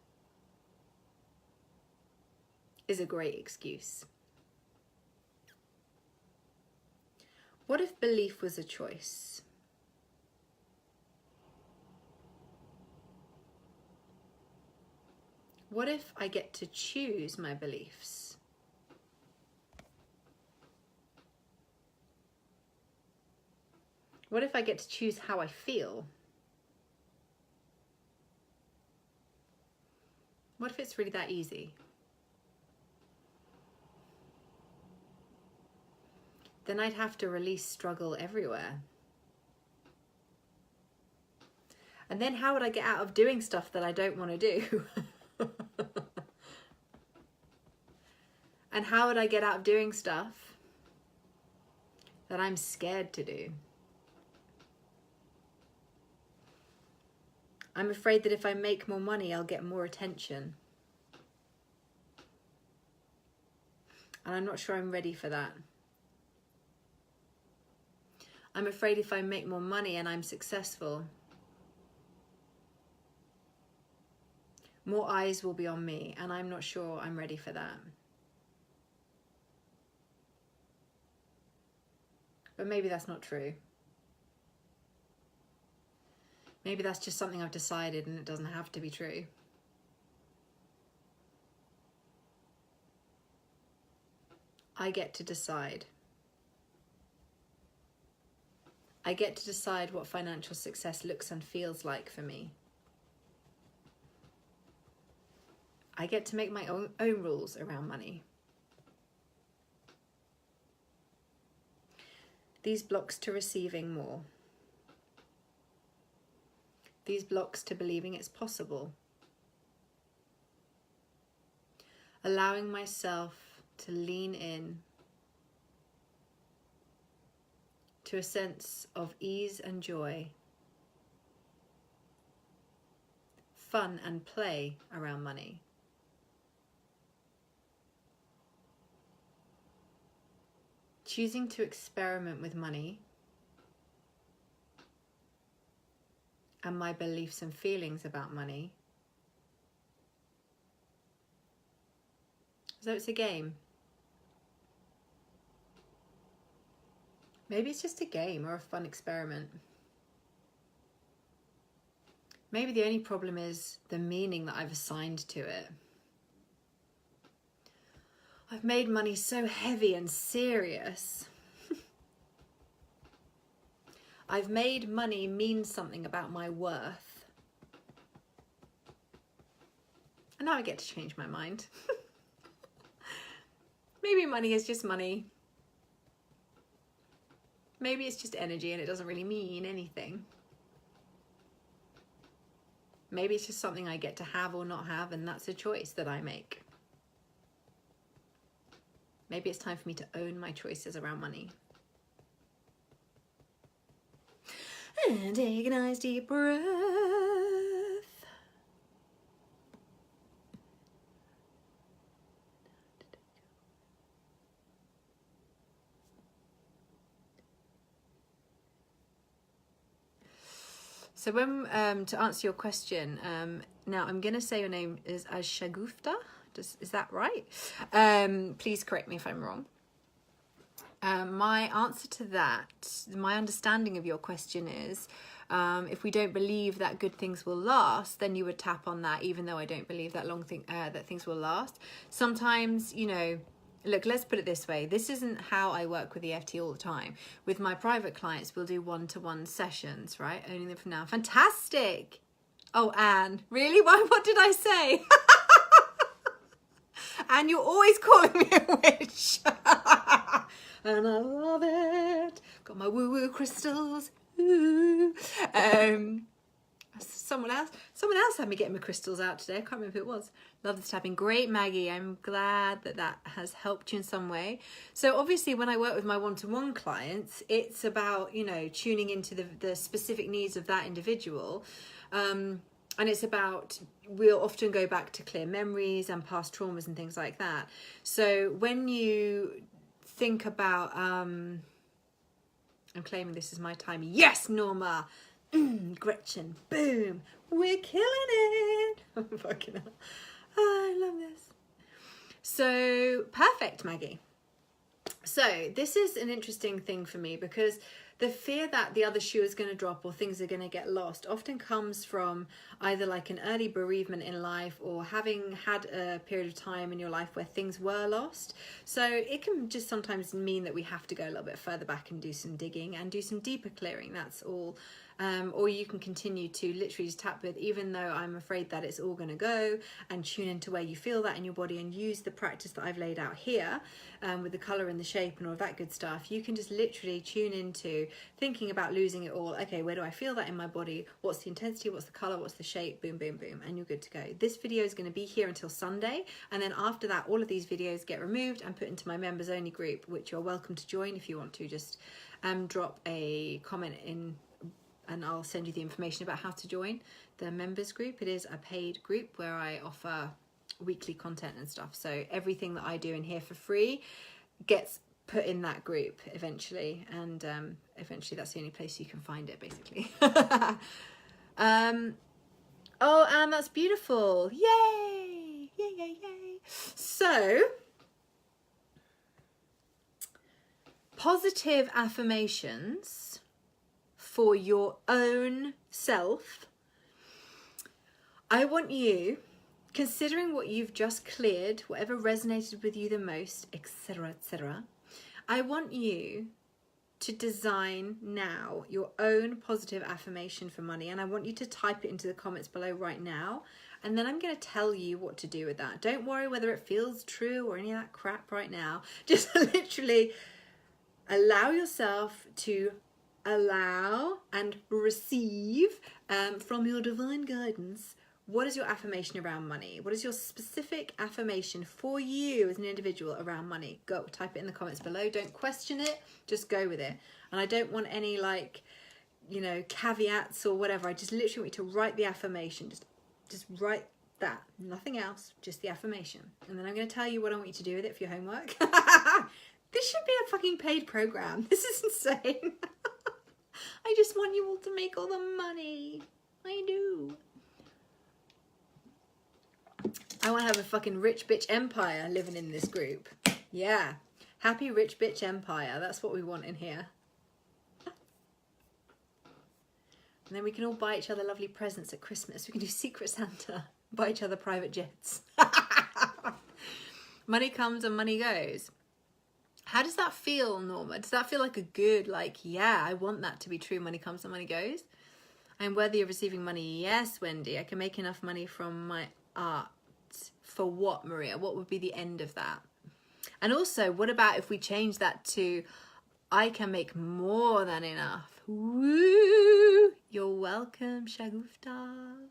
is a great excuse. What if belief was a choice? What if I get to choose my beliefs? What if I get to choose how I feel? What if it's really that easy? Then I'd have to release struggle everywhere. And then how would I get out of doing stuff that I don't want to do? And how would I get out of doing stuff that I'm scared to do? I'm afraid that if I make more money, I'll get more attention. And I'm not sure I'm ready for that. I'm afraid if I make more money and I'm successful, more eyes will be on me, and I'm not sure I'm ready for that. But maybe that's not true. Maybe that's just something I've decided and it doesn't have to be true. I get to decide. I get to decide what financial success looks and feels like for me. I get to make my own rules around money. These blocks to receiving more. These blocks to believing it's possible. Allowing myself to lean in to a sense of ease and joy, fun and play around money. Choosing to experiment with money and my beliefs and feelings about money. So it's a game. Maybe it's just a game or a fun experiment. Maybe the only problem is the meaning that I've assigned to it. I've made money so heavy and serious. I've made money mean something about my worth. And now I get to change my mind. Maybe money is just money. Maybe it's just energy and it doesn't really mean anything. Maybe it's just something I get to have or not have, and that's a choice that I make. Maybe it's time for me to own my choices around money. And take a nice deep breath. So when to answer your question, now I'm going to say your name is as Shagufta. Is that right? Please correct me if I'm wrong. My answer to that, my understanding of your question is, if we don't believe that good things will last, then you would tap on that, even though I don't believe that that things will last. Sometimes, you know, look, let's put it this way. This isn't how I work with EFT all the time. With my private clients, we'll do one-to-one sessions, right? Owning them from now. Fantastic. Oh, Anne, really? What did I say? And you're always calling me a witch. And I love it. Got my woo-woo crystals. Ooh. Someone else had me getting my crystals out today. I can't remember who it was. Love this tapping. Great, Maggie. I'm glad that has helped you in some way. So obviously when I work with my one-to-one clients, it's about, you know, tuning into the specific needs of that individual. And it's about, we'll often go back to clear memories and past traumas and things like that. So when you think about, I'm claiming this is my time. Yes, Norma. Gretchen. Boom. We're killing it. Fucking hell. Oh, I love this. So perfect, Maggie. So this is an interesting thing for me, because the fear that the other shoe is going to drop or things are going to get lost often comes from either like an early bereavement in life, or having had a period of time in your life where things were lost. So it can just sometimes mean that we have to go a little bit further back and do some digging and do some deeper clearing. That's all. Or you can continue to literally just tap with, even though I'm afraid that it's all going to go, and tune into where you feel that in your body and use the practice that I've laid out here with the colour and the shape and all that good stuff. You can just literally tune into thinking about losing it all. Okay, where do I feel that in my body? What's the intensity? What's the colour? What's the shape? Boom, boom, boom. And you're good to go. This video is going to be here until Sunday. And then after that, all of these videos get removed and put into my members only group, which you're welcome to join if you want to. Just drop a comment in and I'll send you the information about how to join the members group. It is a paid group where I offer weekly content and stuff. So everything that I do in here for free gets put in that group eventually. And eventually that's the only place you can find it, basically. Oh, and that's beautiful. Yay! Yay, yay, yay. So, positive affirmations for your own self. I want you, considering what you've just cleared, whatever resonated with you the most, etc., etc., I want you to design now your own positive affirmation for money, and I want you to type it into the comments below right now, and then I'm going to tell you what to do with that. Don't worry whether it feels true or any of that crap right now. Just literally allow yourself to allow and receive from your divine guidance. What is your affirmation around money? What is your specific affirmation for you as an individual around money? Go, type it in the comments below. Don't question it, just go with it. And I don't want any like, you know, caveats or whatever. I just literally want you to write the affirmation. Just write that, nothing else, just the affirmation. And then I'm going to tell you what I want you to do with it for your homework. This should be a fucking paid program. This is insane. I just want you all to make all the money. I do. I want to have a fucking rich bitch empire living in this group. Yeah. Happy rich bitch empire. That's what we want in here. And then we can all buy each other lovely presents at Christmas. We can do Secret Santa. Buy each other private jets. Money comes and money goes. How does that feel, Norma? Does that feel like a good, like, yeah, I want that to be true. Money comes and money goes. I'm worthy of receiving money. Yes, Wendy. I can make enough money from my art. For what, Maria? What would be the end of that? And also, what about if we change that to, I can make more than enough? Woo! You're welcome, Shagufta.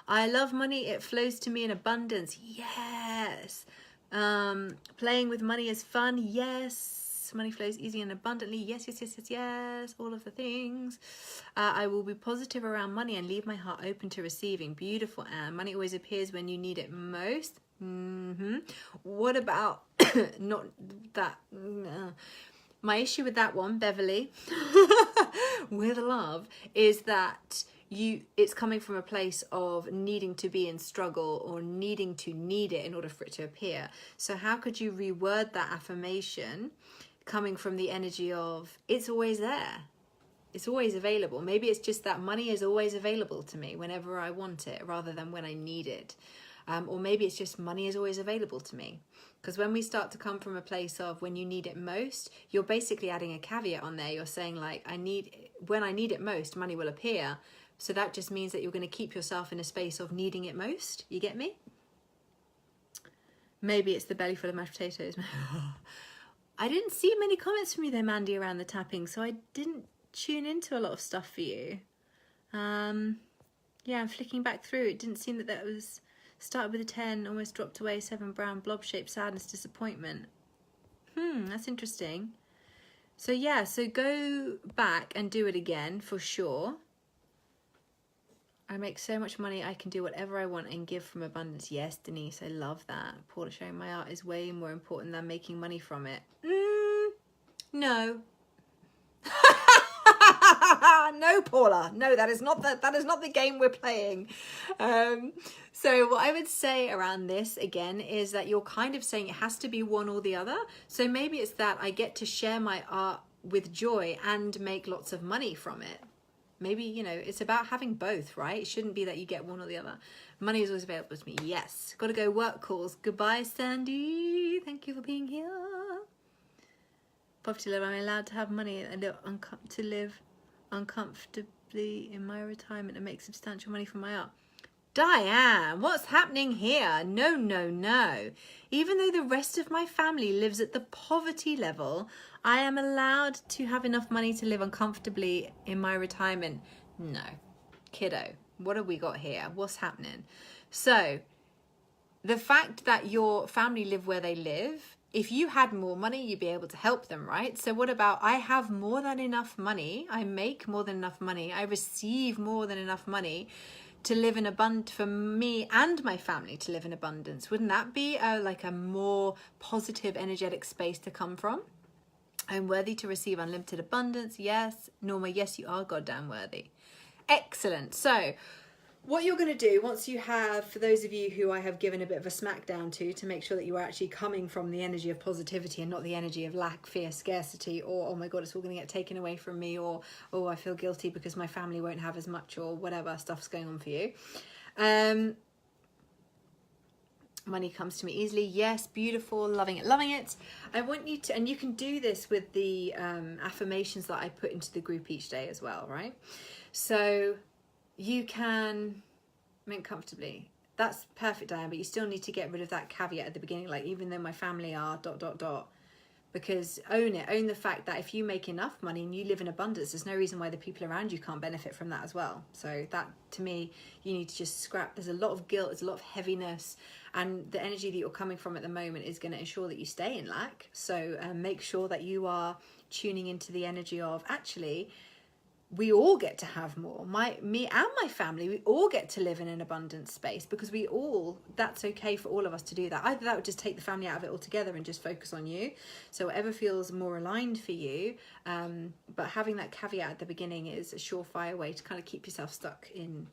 I love money. It flows to me in abundance. Yes. Playing with money is fun. Yes. Money flows easy and abundantly. Yes, yes, yes, yes, yes. All of the things. I will be positive around money and leave my heart open to receiving. Beautiful, Anne. Money always appears when you need it most. What about not that? My issue with that one, Beverly, with love, is that it's coming from a place of needing to be in struggle or needing to need it in order for it to appear. So how could you reword that affirmation coming from the energy of it's always there, it's always available? Maybe it's just that money is always available to me whenever I want it rather than when I need it. Or maybe it's just money is always available to me. Because when we start to come from a place of when you need it most, you're basically adding a caveat on there. You're saying like, when I need it most, money will appear. So that just means that you're going to keep yourself in a space of needing it most. You get me? Maybe it's the belly full of mashed potatoes. I didn't see many comments from you there, Mandy, around the tapping. So I didn't tune into a lot of stuff for you. Yeah, I'm flicking back through. It didn't seem that was... Started with a 10, almost dropped away, 7 brown, blob-shaped sadness, disappointment. That's interesting. So yeah, so go back and do it again for sure. I make so much money, I can do whatever I want and give from abundance. Yes, Denise, I love that. Paula showing my art is way more important than making money from it. No. No, Paula, no, that is not the game we're playing. So what I would say around this again is that you're kind of saying it has to be one or the other. So maybe it's that I get to share my art with joy and make lots of money from it. Maybe, you know, it's about having both, right? It shouldn't be that you get one or the other. Money is always available to me. Yes. Got to go work calls. Goodbye, Sandy. Thank you for being here. Poverty level. I'm allowed to have money and to live uncomfortably in my retirement and make substantial money from my art. Diane, what's happening here? No, no, no. Even though the rest of my family lives at the poverty level, I am allowed to have enough money to live uncomfortably in my retirement. No. Kiddo, what have we got here? What's happening? So, the fact that your family live where they live, if you had more money, you'd be able to help them, right? So what about, I have more than enough money, I make more than enough money, I receive more than enough money to live in abundance, for me and my family to live in abundance. Wouldn't that be like a more positive, energetic space to come from? I'm worthy to receive unlimited abundance. Yes. Norma, yes, you are goddamn worthy. Excellent. So what you're going to do once you have, for those of you who I have given a bit of a smackdown to make sure that you are actually coming from the energy of positivity and not the energy of lack, fear, scarcity, or, oh my God, it's all going to get taken away from me, or, oh, I feel guilty because my family won't have as much, or whatever stuff's going on for you. Money comes to me easily. Yes, beautiful, loving it, loving it. I want you to, and you can do this with the affirmations that I put into the group each day as well, right? So you can mint comfortably. That's perfect, Diane, but you still need to get rid of that caveat at the beginning, like even though my family are ... Because own it, own the fact that if you make enough money and you live in abundance, there's no reason why the people around you can't benefit from that as well. So that, to me, you need to just scrap. There's a lot of guilt, there's a lot of heaviness, and the energy that you're coming from at the moment is going to ensure that you stay in lack. So make sure that you are tuning into the energy of, actually, we all get to have more. Me and my family, we all get to live in an abundant space, because that's okay for all of us to do that. Either that would just take the family out of it altogether and just focus on you. So whatever feels more aligned for you, but having that caveat at the beginning is a surefire way to kind of keep yourself stuck in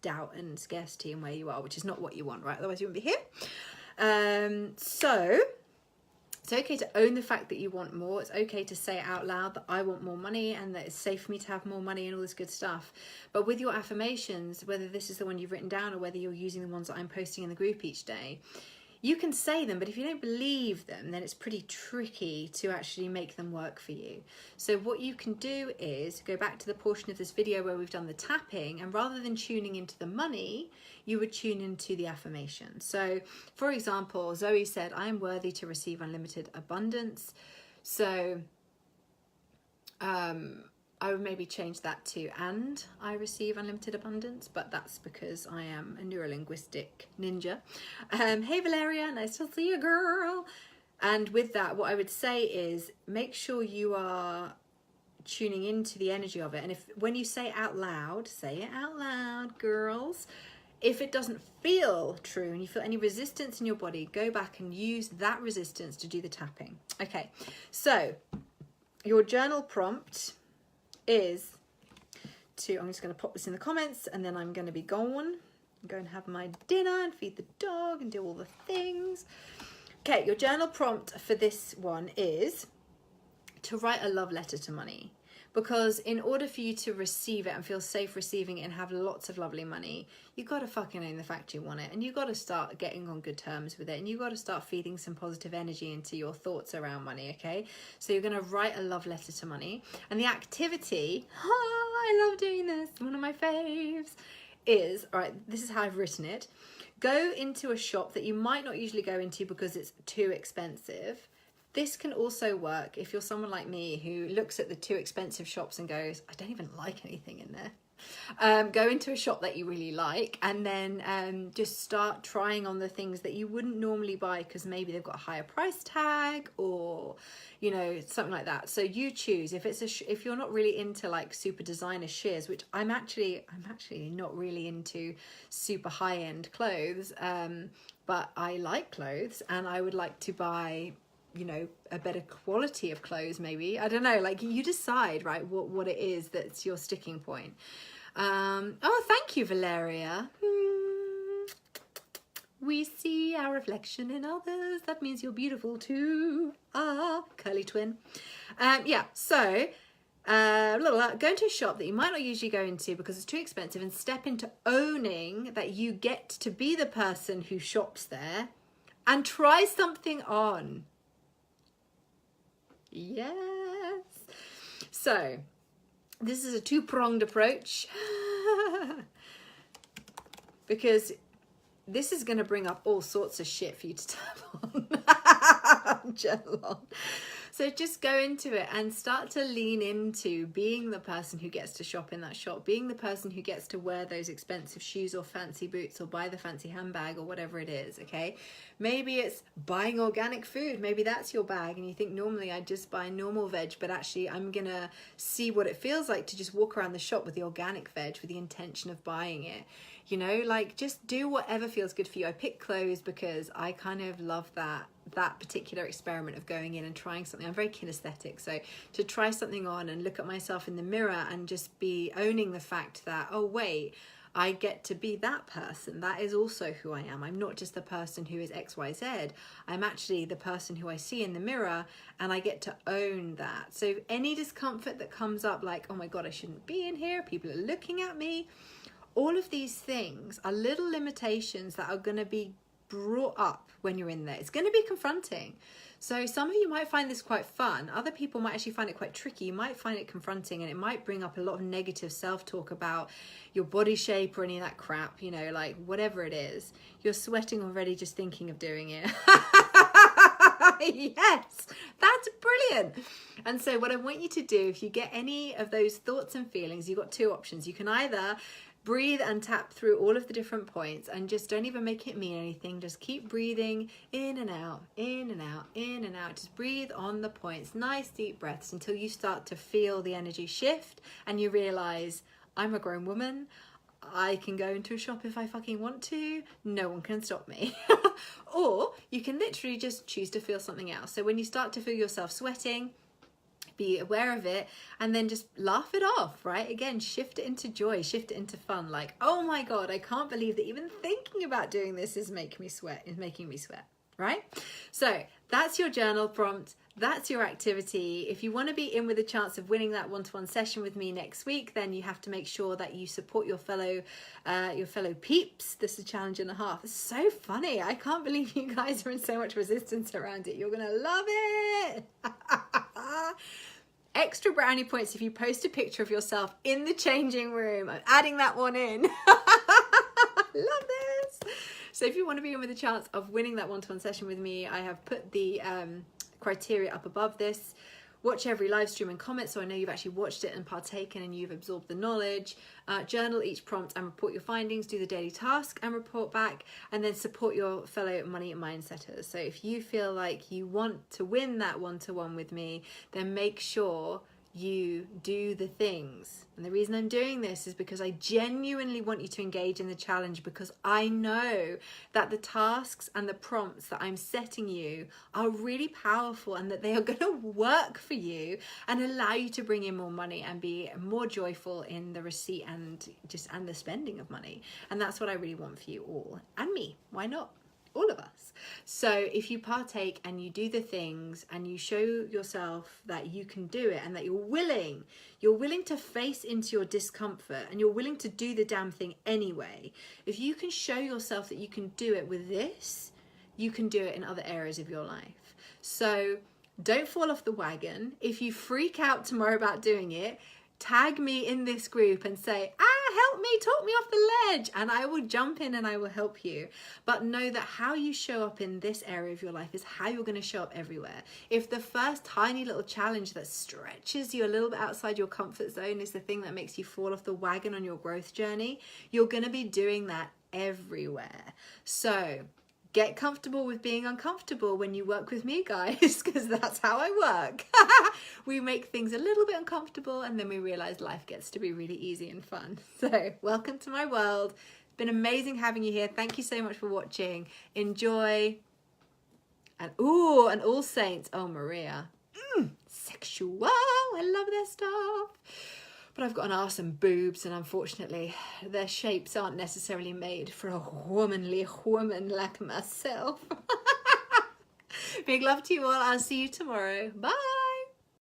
doubt and scarcity and where you are, which is not what you want, right? Otherwise you wouldn't be here. So it's okay to own the fact that you want more. It's okay to say out loud that I want more money and that it's safe for me to have more money and all this good stuff. But with your affirmations, whether this is the one you've written down or whether you're using the ones that I'm posting in the group each day, you can say them, but if you don't believe them, then it's pretty tricky to actually make them work for you. So what you can do is go back to the portion of this video where we've done the tapping, and rather than tuning into the money, you would tune into the affirmation. So for example, Zoe said, I am worthy to receive unlimited abundance. So I would maybe change that to, and I receive unlimited abundance, but that's because I am a neurolinguistic ninja. Hey Valeria, nice to see you, girl. And with that, what I would say is make sure you are tuning into the energy of it. And when you say it out loud, say it out loud, girls. If it doesn't feel true and you feel any resistance in your body, go back and use that resistance to do the tapping. Okay, so your journal prompt is to, I'm just going to pop this in the comments and then I'm going to be gone. Go and have my dinner and feed the dog and do all the things. Okay, your journal prompt for this one is to write a love letter to money. Because in order for you to receive it and feel safe receiving it and have lots of lovely money, you got to fucking own the fact you want it. And you got to start getting on good terms with it. And you got to start feeding some positive energy into your thoughts around money, okay? So you're going to write a love letter to money. And the activity, I love doing this, one of my faves, is, all right, this is how I've written it. Go into a shop that you might not usually go into because it's too expensive. This can also work if you're someone like me who looks at the too expensive shops and goes, I don't even like anything in there. Go into a shop that you really like and then just start trying on the things that you wouldn't normally buy because maybe they've got a higher price tag or, you know, something like that. So you choose. If you're not really into like super designer shears, which I'm actually not really into super high-end clothes, but I like clothes and I would like to buy you know, a better quality of clothes, maybe. I don't know, like you decide, right, what it is that's your sticking point. Oh, thank you, Valeria. We see our reflection in others. That means you're beautiful too. Ah, curly twin. Yeah, so go into a shop that you might not usually go into because it's too expensive and step into owning that you get to be the person who shops there and try something on. Yes. So this is a two-pronged approach because this is going to bring up all sorts of shit for you to tap on. Journal on. So just go into it and start to lean into being the person who gets to shop in that shop, being the person who gets to wear those expensive shoes or fancy boots or buy the fancy handbag or whatever it is, okay? Maybe it's buying organic food. Maybe that's your bag and you think normally I just buy normal veg, but actually I'm going to see what it feels like to just walk around the shop with the organic veg with the intention of buying it. You know, like just do whatever feels good for you. I pick clothes because I kind of love that particular experiment of going in and trying something. I'm very kinesthetic, so to try something on and look at myself in the mirror and just be owning the fact that, oh wait, I get to be that person. That is also who I am. I'm not just the person who is XYZ. I'm actually the person who I see in the mirror, and I get to own that. So any discomfort that comes up, like, oh my God, I shouldn't be in here, people are looking at me, all of these things are little limitations that are going to be brought up when you're in there. It's going to be confronting. So some of you might find this quite fun. Other people might actually find it quite tricky. You might find it confronting, and it might bring up a lot of negative self-talk about your body shape or any of that crap, you know, like whatever it is. You're sweating already just thinking of doing it. Yes, that's brilliant. And so what I want you to do, if you get any of those thoughts and feelings, you've got two options. You can either breathe and tap through all of the different points and just don't even make it mean anything. Just keep breathing in and out, in and out, in and out. Just breathe on the points, nice deep breaths until you start to feel the energy shift and you realize, I'm a grown woman. I can go into a shop if I fucking want to. No one can stop me. Or you can literally just choose to feel something else. So when you start to feel yourself sweating, be aware of it and then just laugh it off, right? Again, shift it into joy, shift it into fun. Like, oh my God, I can't believe that even thinking about doing this is making me sweat, right? So that's your journal prompt. That's your activity. If you want to be in with a chance of winning that one-to-one session with me next week, then you have to make sure that you support your fellow peeps. This is a challenge and a half. It's so funny. I can't believe you guys are in so much resistance around it. You're going to love it. Extra brownie points if you post a picture of yourself in the changing room. I'm adding that one in. Love this. So if you want to be in with a chance of winning that one-to-one session with me, I have put the criteria up above this. Watch every live stream and comment so I know you've actually watched it and partaken and you've absorbed the knowledge. Journal each prompt and report your findings, do the daily task and report back, and then support your fellow money mindsetters. So if you feel like you want to win that one-to-one with me, then make sure you do the things. And the reason I'm doing this is because I genuinely want you to engage in the challenge, because I know that the tasks and the prompts that I'm setting you are really powerful and that they are going to work for you and allow you to bring in more money and be more joyful in the receipt and the spending of money. And that's what I really want for you all and me. Why not? All of us. So if you partake and you do the things and you show yourself that you can do it and that you're willing to face into your discomfort and you're willing to do the damn thing anyway, if you can show yourself that you can do it with this, you can do it in other areas of your life. So don't fall off the wagon. If you freak out tomorrow about doing it, tag me in this group and say, help me, talk me off the ledge, and I will jump in and I will help you. But know that how you show up in this area of your life is how you're going to show up everywhere. If the first tiny little challenge that stretches you a little bit outside your comfort zone is the thing that makes you fall off the wagon on your growth journey, you're going to be doing that everywhere. So get comfortable with being uncomfortable when you work with me, guys, because that's how I work. We make things a little bit uncomfortable and then we realize life gets to be really easy and fun. So welcome to my world. It's been amazing having you here. Thank you so much for watching. Enjoy. And ooh, and All Saints. Oh, Maria. Sexual. I love their stuff. But I've got an arse and boobs, and unfortunately, their shapes aren't necessarily made for a womanly woman like myself. Big love to you all. I'll see you tomorrow. Bye.